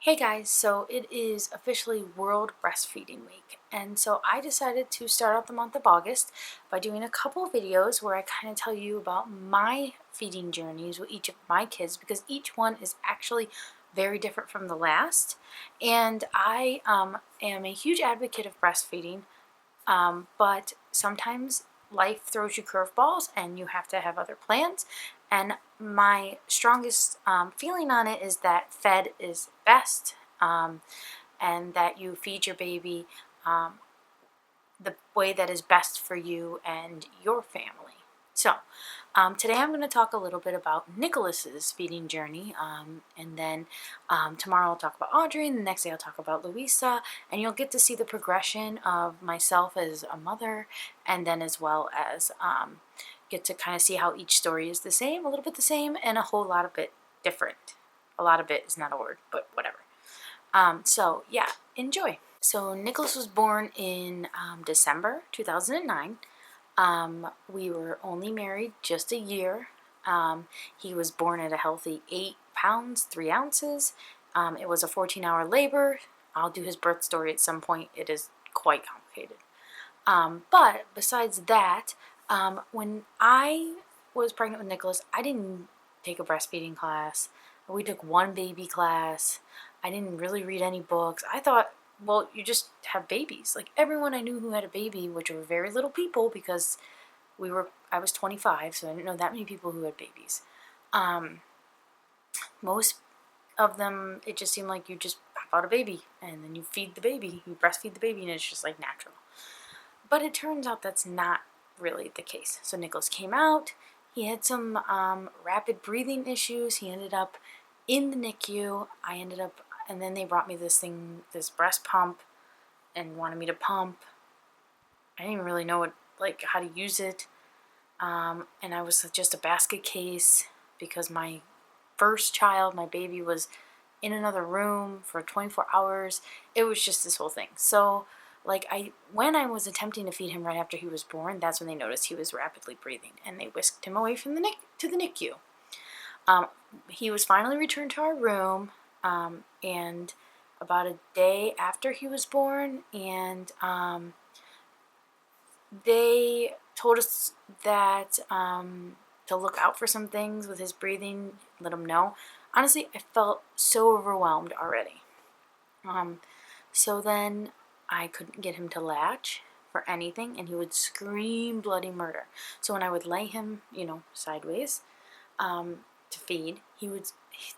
Hey guys, so it is officially World Breastfeeding Week, and so I decided to start out the month of August by doing a couple videos where I kind of tell you about my feeding journeys with each of my kids because each one is actually very different from the last. And I am a huge advocate of breastfeeding, but sometimes life throws you curveballs and you have to have other plans. And my strongest feeling on it is that fed is best, and that you feed your baby um, the way that is best for you and your family. So, today I'm going to talk a little bit about Nicholas's feeding journey, and then tomorrow I'll talk about Audrey, and the next day I'll talk about Louisa, and you'll get to see the progression of myself as a mother, and then as well as get to kind of see how each story is the same, a little bit the same, and a whole lot of it different. A lot of it is not a word, but whatever. So yeah, enjoy. So Nicholas was born in December 2009. We were only married just a year. He was born at a healthy 8 pounds, 3 ounces. It was a 14-hour labor. I'll do his birth story at some point. It is quite complicated. But besides that, when I was pregnant with Nicholas, I didn't take a breastfeeding class. We took one baby class. I didn't really read any books. I thought, well, you just have babies. Like everyone I knew who had a baby, which were very little people because I was 25, so I didn't know that many people who had babies. Most of them, it just seemed like you just pop out a baby and then you feed the baby, you breastfeed the baby, and it's just like natural. But it turns out that's not really the case. So Nicholas came out. He had some rapid breathing issues. He ended up in the NICU. And then they brought me this breast pump, and wanted me to pump. I didn't even really know how to use it. And I was just a basket case because my first child, my baby, was in another room for 24 hours. It was just this whole thing. So, when I was attempting to feed him right after he was born, that's when they noticed he was rapidly breathing, and they whisked him away from to the NICU. He was finally returned to our room, and about a day after he was born, and they told us that to look out for some things with his breathing, let him know. Honestly, I felt so overwhelmed already. So then I couldn't get him to latch for anything, and he would scream bloody murder. So when I would lay him, sideways to feed, he'd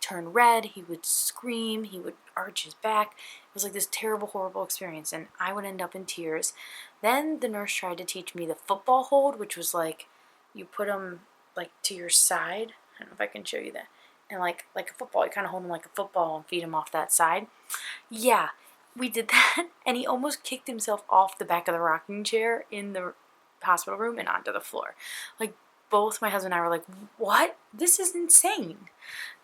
turn red, he would scream, he would arch his back. It was like this terrible, horrible experience, and I would end up in tears. Then the nurse tried to teach me the football hold, which was like you put him to your side. I don't know if I can show you that. And like a football, you kind of hold him like a football and feed him off that side. Yeah, we did that, and he almost kicked himself off the back of the rocking chair in the hospital room and onto the floor. Both my husband and I were like, what? This is insane.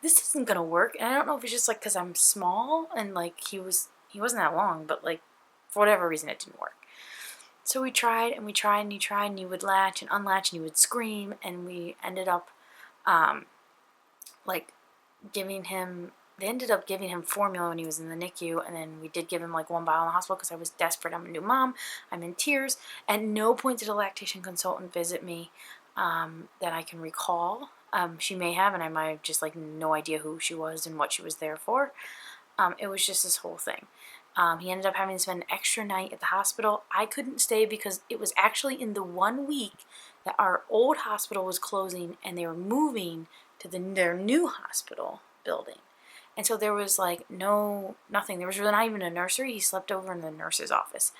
This isn't gonna work. And I don't know if it's just because I'm small and he wasn't that long, but for whatever reason it didn't work. So we tried and we tried and he tried, and he would latch and unlatch and he would scream, and we ended up giving him they ended up giving him formula when he was in the NICU, and then we did give him one bottle in the hospital because I was desperate. I'm a new mom. I'm in tears. At no point did a lactation consultant visit me that I can recall. She may have, and I might have just no idea who she was and what she was there for. It was just this whole thing. He ended up having to spend an extra night at the hospital. I couldn't stay because it was actually in the 1 week that our old hospital was closing and they were moving to their new hospital building. And so there was nothing. There was really not even a nursery. He slept over in the nurse's office.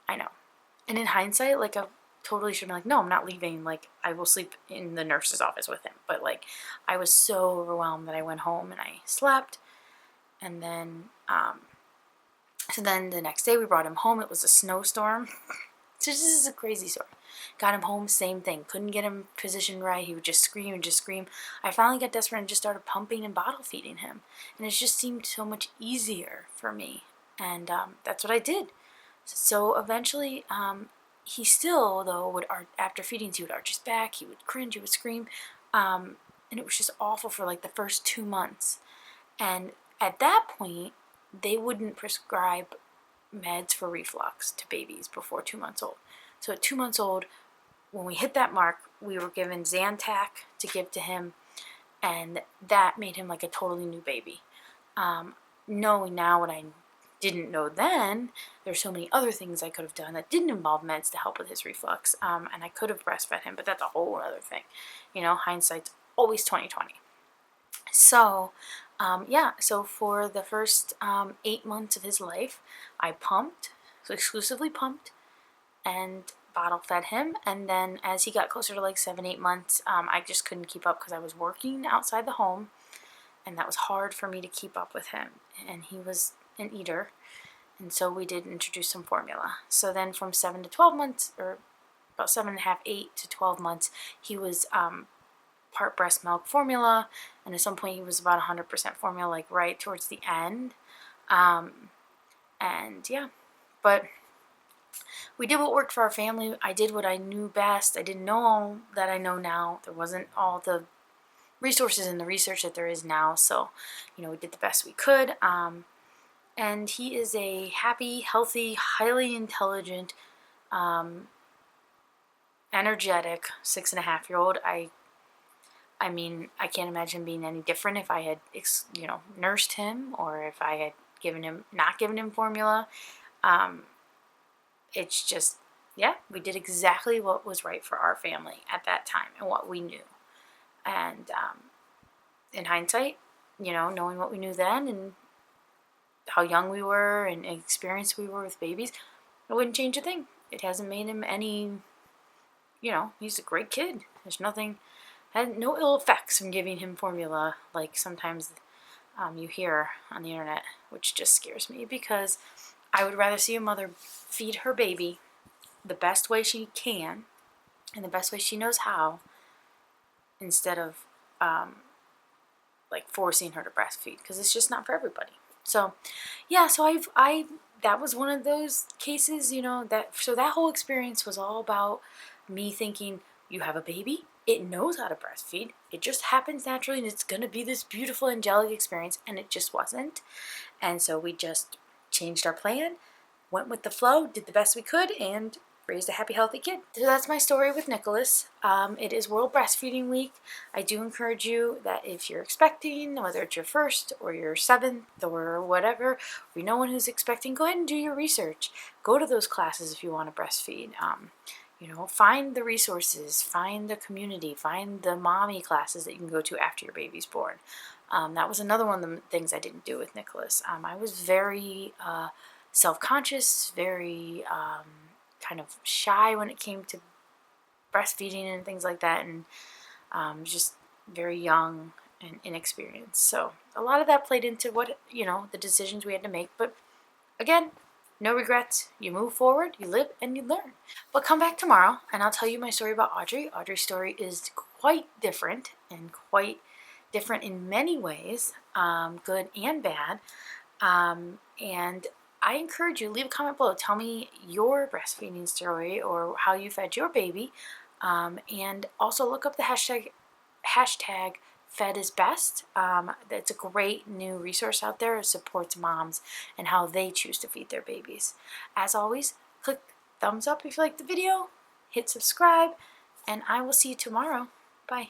I know. And in hindsight, I totally should have been no, I'm not leaving. I will sleep in the nurse's office with him. But I was so overwhelmed that I went home and I slept. And then, so then the next day we brought him home. It was a snowstorm. So this is a crazy story. Got him home, same thing. Couldn't get him positioned right. He would just scream and just scream. I finally got desperate and just started pumping and bottle feeding him. And it just seemed so much easier for me. And that's what I did. So eventually, he still, though, after feedings, he would arch his back, he would cringe, he would scream. And it was just awful for the first 2 months. And at that point, they wouldn't prescribe meds for reflux to babies before 2 months old. So at 2 months old, when we hit that mark, we were given Zantac to give to him, and that made him like a totally new baby. Knowing now what I didn't know then, there's so many other things I could have done that didn't involve meds to help with his reflux, and I could have breastfed him, but that's a whole other thing. You know, hindsight's always 20/20. So, yeah, so for the first 8 months of his life, I pumped, so exclusively pumped, and bottle fed him. And then as he got closer to like 7, 8 months, I just couldn't keep up because I was working outside the home, and that was hard for me to keep up with him. And he was an eater, and so we did introduce some formula. So then from 7 to 12 months, or about 7.5, 8 to 12 months, he was part breast milk formula, and at some point he was about 100% formula, like right towards the end. And yeah, but we did what worked for our family. I did what I knew best. I didn't know all that I know now. There wasn't all the resources and the research that there is now, so you know, we did the best we could. And he is a happy, healthy, highly intelligent, energetic 6.5-year-old. I mean, I can't imagine being any different if I had, you know, nursed him, or if I had not given him formula. It's just, yeah, we did exactly what was right for our family at that time and what we knew. And in hindsight, you know, knowing what we knew then and how young we were and experienced we were with babies, I wouldn't change a thing. It hasn't made him any, you know, he's a great kid. There's nothing, had no ill effects from giving him formula like sometimes you hear on the internet, which just scares me, because I would rather see a mother feed her baby the best way she can and the best way she knows how, instead of like forcing her to breastfeed, because it's just not for everybody. So yeah, so that was one of those cases, you know, so that whole experience was all about me thinking, you have a baby, it knows how to breastfeed, it just happens naturally, and it's going to be this beautiful angelic experience, and it just wasn't. And so we just changed our plan, went with the flow, did the best we could, and raised a happy, healthy kid. So that's my story with Nicholas. It is World Breastfeeding Week. I do encourage you that if you're expecting, whether it's your first or your 7th or whatever, or you know one who's expecting, go ahead and do your research. Go to those classes if you want to breastfeed. You know, find the resources, find the community, find the mommy classes that you can go to after your baby's born. That was another one of the things I didn't do with Nicholas. I was very self-conscious, very kind of shy when it came to breastfeeding and things like that, and just very young and inexperienced. So a lot of that played into what, you know, the decisions we had to make. But again, no regrets. You move forward, you live, and you learn. But come back tomorrow, and I'll tell you my story about Audrey. Audrey's story is quite different, and quite different in many ways, good and bad. And I encourage you, leave a comment below. Tell me your breastfeeding story or how you fed your baby. And also look up the hashtag #FedIsBest. It's a great new resource out there. It supports moms and how they choose to feed their babies. As always, click thumbs up if you like the video, hit subscribe, and I will see you tomorrow. Bye.